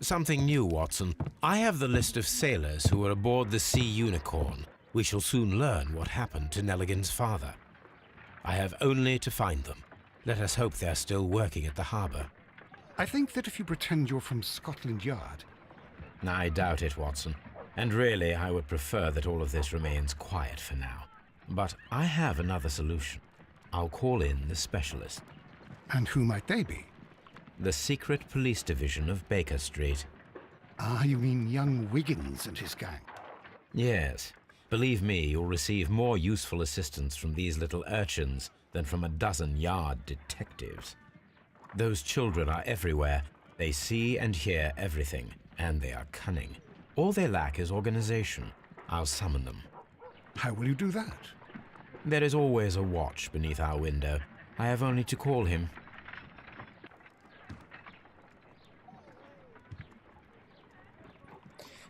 Something new, Watson. I have the list of sailors who were aboard the Sea Unicorn. We shall soon learn what happened to Nelligan's father. I have only to find them. Let us hope they're still working at the harbour. I think that if you pretend you're from Scotland Yard... I doubt it, Watson. And really, I would prefer that all of this remains quiet for now. But I have another solution. I'll call in the specialist. And who might they be? The secret police division of Baker Street. Ah, you mean young Wiggins and his gang? Yes. Believe me, you'll receive more useful assistance from these little urchins than from a dozen yard detectives. Those children are everywhere. They see and hear everything, and they are cunning. All they lack is organization. I'll summon them. How will you do that? There is always a watch beneath our window. I have only to call him.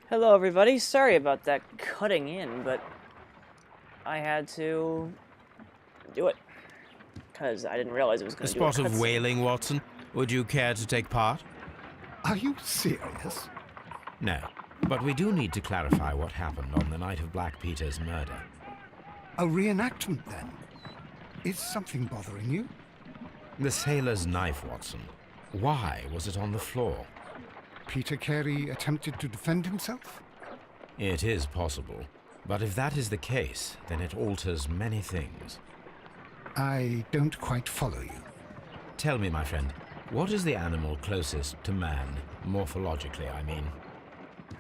Hello, everybody. Sorry about that cutting in, but I had to do it because I didn't realize it was going to do A spot of whaling, Watson. Would you care to take part? Are you serious? No, but we do need to clarify what happened on the night of Black Peter's murder. A reenactment, then? Is something bothering you? The sailor's knife, Watson. Why was it on the floor? Peter Carey attempted to defend himself? It is possible. But if that is the case, then it alters many things. I don't quite follow you. Tell me, my friend, what is the animal closest to man, morphologically, I mean?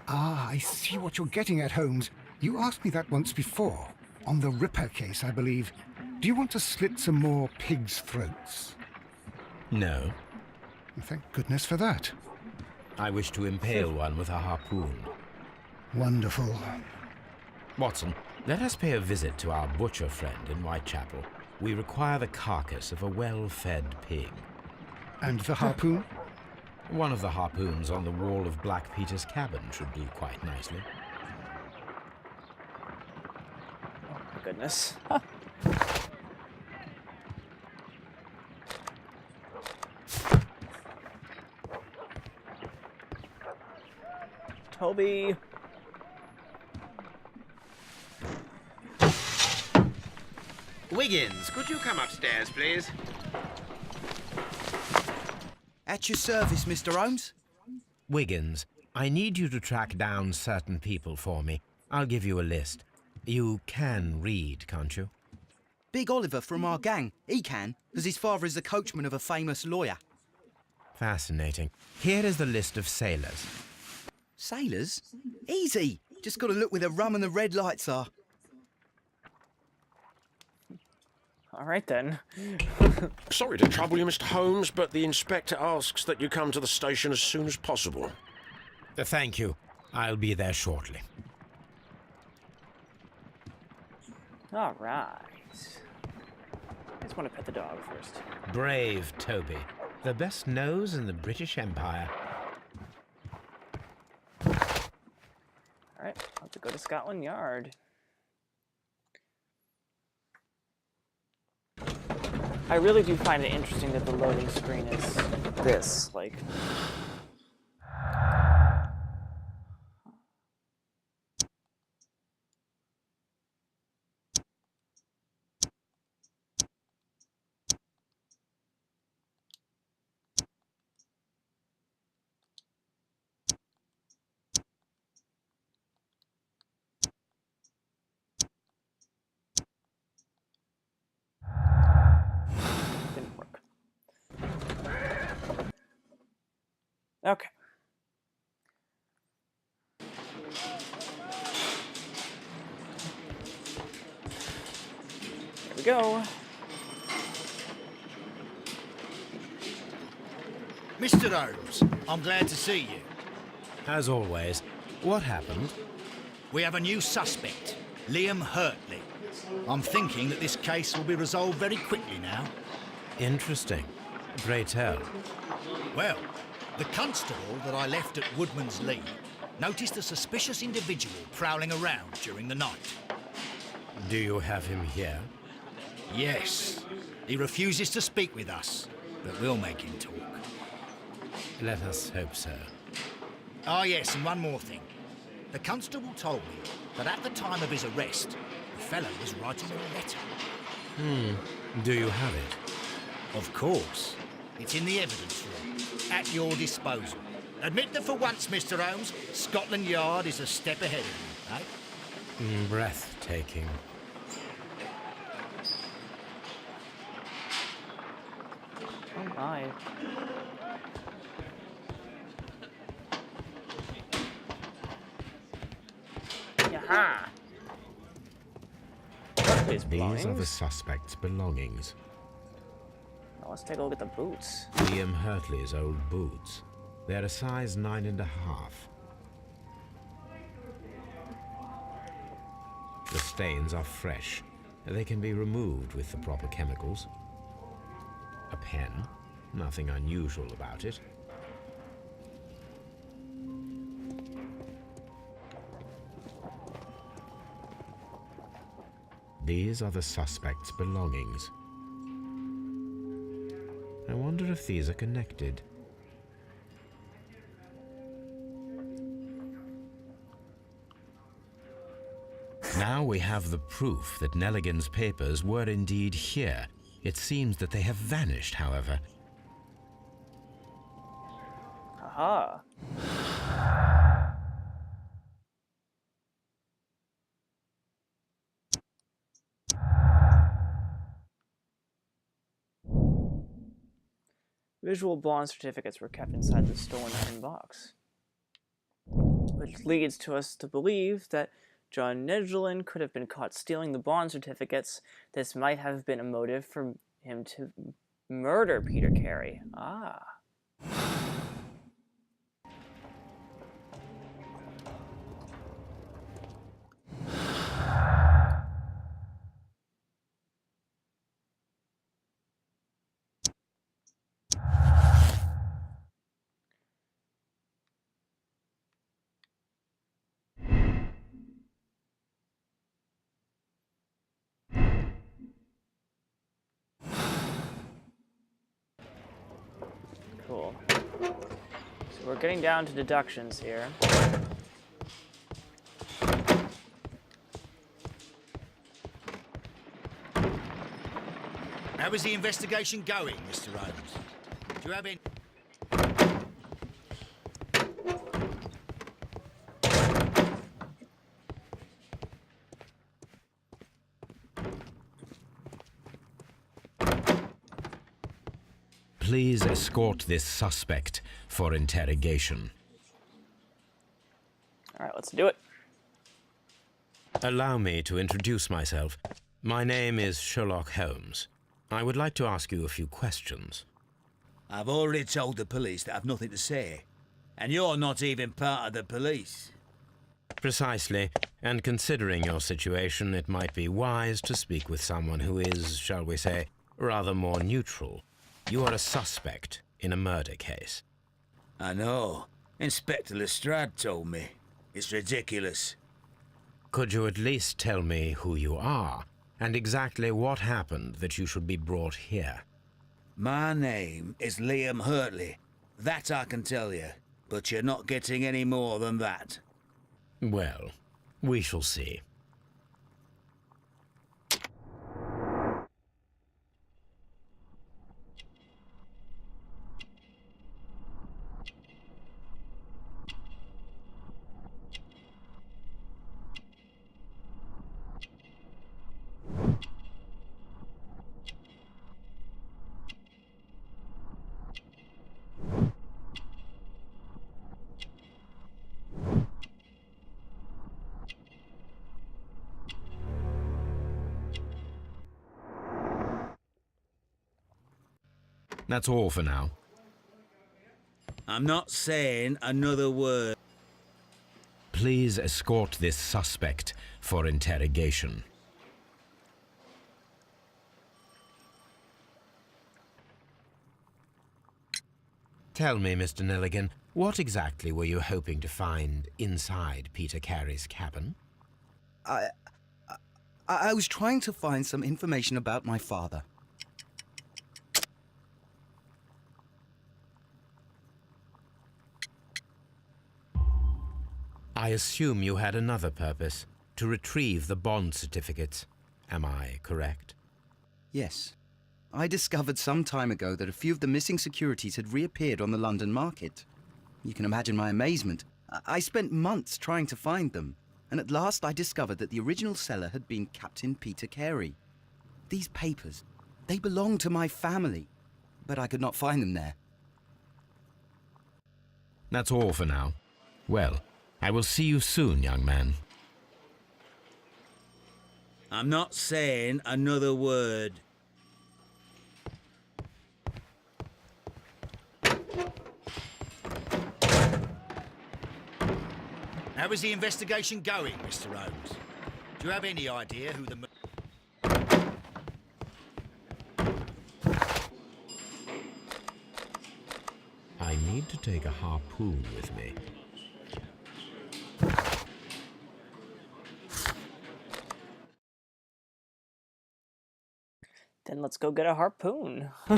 Ah, I see what you're getting at, Holmes. You asked me that once before. On the Ripper case, I believe. Do you want to slit some more pigs' throats? No. Thank goodness for that. I wish to impale one with a harpoon. Wonderful. Watson, let us pay a visit to our butcher friend in Whitechapel. We require the carcass of a well-fed pig. And the harpoon? One of the harpoons on the wall of Black Peter's cabin should do quite nicely. Oh, my goodness. Toby. Wiggins, could you come upstairs, please? At your service, Mr. Holmes. Wiggins, I need you to track down certain people for me. I'll give you a list. You can read, can't you? Big Oliver from our gang. He can, because his father is the coachman of a famous lawyer. Fascinating. Here is the list of sailors. Sailors? Easy. Just got to look where the rum and the red lights are. All right, then. Sorry to trouble you, Mr. Holmes, but the inspector asks that you come to the station as soon as possible. Thank you. I'll be there shortly. All right. I just want to pet the dog first. Brave Toby. The best nose in the British Empire. All right, I'll have to go to Scotland Yard. I really do find it interesting that the loading screen is this, like... Didn't work. Okay. There we go. Mr. Holmes, I'm glad to see you. As always, what happened? We have a new suspect, Liam Hurtley. I'm thinking that this case will be resolved very quickly now. Interesting. Pray tell. Well, the constable that I left at Woodman's Lee noticed a suspicious individual prowling around during the night. Do you have him here? Yes. He refuses to speak with us, but we'll make him talk. Let us hope so. Oh, yes, and one more thing. The constable told me that at the time of his arrest, the fellow was writing a letter. Do you have it? Of course. It's in the evidence room, at your disposal. Admit that for once, Mr. Holmes, Scotland Yard is a step ahead of you, eh? Breathtaking. Oh my. Yaha! These These are the suspect's belongings. Now let's take a look at the boots. Liam Hurtley's old boots. They're a size 9.5. The stains are fresh. They can be removed with the proper chemicals. A pen. Nothing unusual about it. These are the suspect's belongings. I wonder if these are connected. Now we have the proof that Nelligan's papers were indeed here. It seems that they have vanished, however. Aha! Visual bond certificates were kept inside the stolen tin box, which leads to us to believe that John Nedgelin could have been caught stealing the bond certificates. This might have been a motive for him to murder Peter Carey. Ah. Cool. So we're getting down to deductions here. How is the investigation going, Mr. Holmes? Do you have any... Please escort this suspect for interrogation. All right, let's do it. Allow me to introduce myself. My name is Sherlock Holmes. I would like to ask you a few questions. I've already told the police that I've nothing to say. And you're not even part of the police. Precisely, and considering your situation, it might be wise to speak with someone who is, shall we say, rather more neutral. You are a suspect in a murder case. I know. Inspector Lestrade told me. It's ridiculous. Could you at least tell me who you are, and exactly what happened that you should be brought here? My name is Liam Hurtley. That I can tell you. But you're not getting any more than that. Well, we shall see. That's all for now. I'm not saying another word. Please escort this suspect for interrogation. Tell me, Mr. Nelligan, what exactly were you hoping to find inside Peter Carey's cabin? I was trying to find some information about my father. I assume you had another purpose, to retrieve the bond certificates. Am I correct? Yes. I discovered some time ago that a few of the missing securities had reappeared on the London market. You can imagine my amazement. I spent months trying to find them, and at last I discovered that the original seller had been Captain Peter Carey. These papers, they belong to my family, but I could not find them there. That's all for now. Well, I will see you soon, young man. I'm not saying another word. How is the investigation going, Mr. Holmes? Do you have any idea who the... I need to take a harpoon with me. Then let's go get a harpoon. You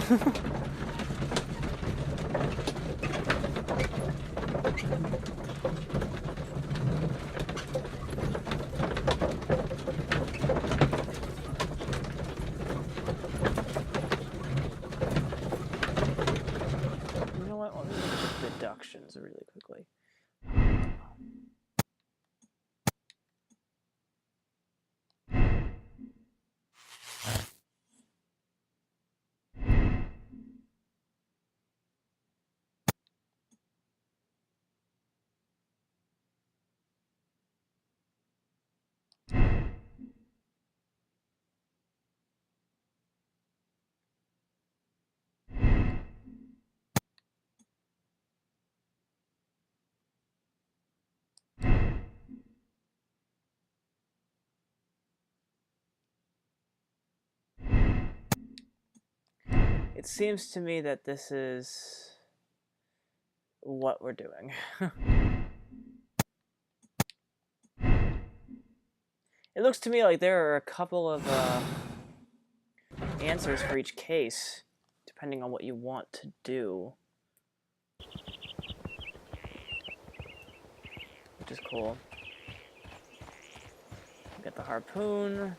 know what? Let me look at deductions really quickly. It seems to me that this is what we're doing. It looks to me like there are a couple of answers for each case, depending on what you want to do. Which is cool. Get the harpoon.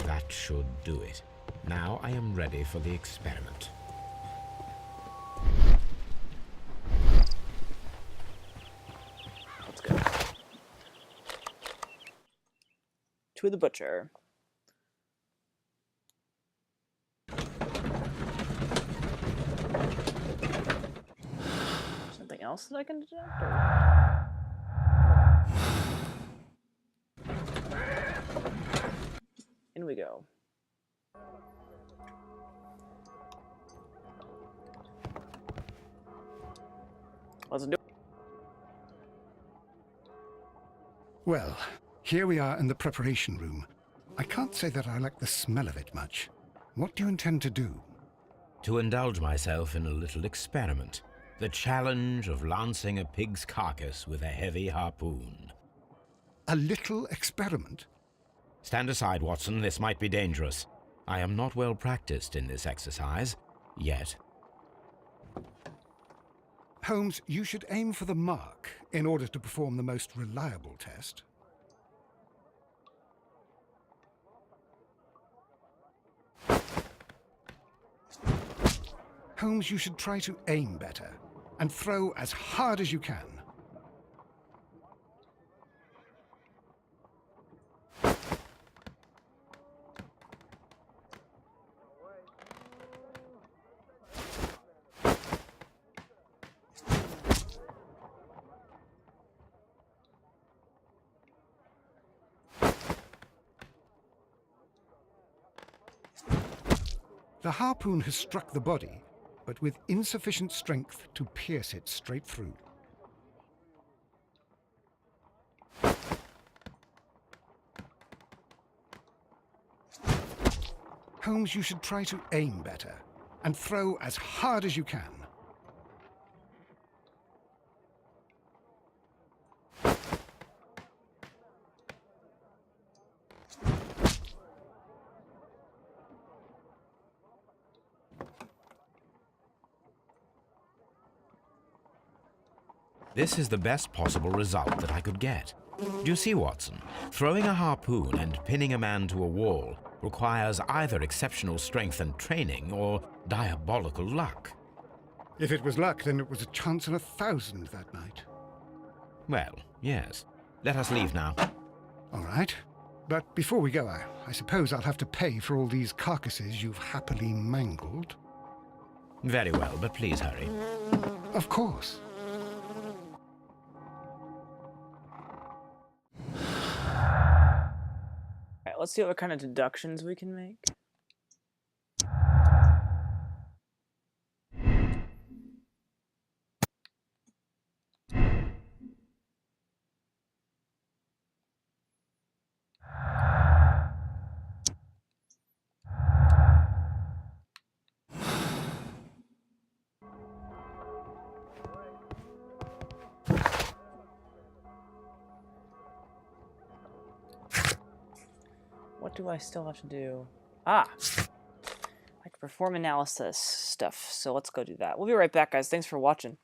That should do it. Now I am ready for the experiment. Let's go. To the butcher. Something else that I can detect? Or... In we go. Let's do it. Well, here we are in the preparation room. I can't say that I like the smell of it much. What do you intend to do? To indulge myself in a little experiment. The challenge of lancing a pig's carcass with a heavy harpoon. A little experiment? Stand aside, Watson. This might be dangerous. I am not well practiced in this exercise, yet. Holmes, you should aim for the mark in order to perform the most reliable test. Holmes, you should try to aim better and throw as hard as you can. The harpoon has struck the body, but with insufficient strength to pierce it straight through. Holmes, you should try to aim better and throw as hard as you can. This is the best possible result that I could get. Do you see, Watson? Throwing a harpoon and pinning a man to a wall requires either exceptional strength and training or diabolical luck. If it was luck, then it was a chance in 1,000 that night. Well, yes. Let us leave now. All right. But before we go, I suppose I'll have to pay for all these carcasses you've happily mangled. Very well, but please hurry. Of course. Alright, let's see what kind of deductions we can make. What do I still have to do? Ah! I have to perform analysis stuff, so let's go do that. We'll be right back, guys. Thanks for watching.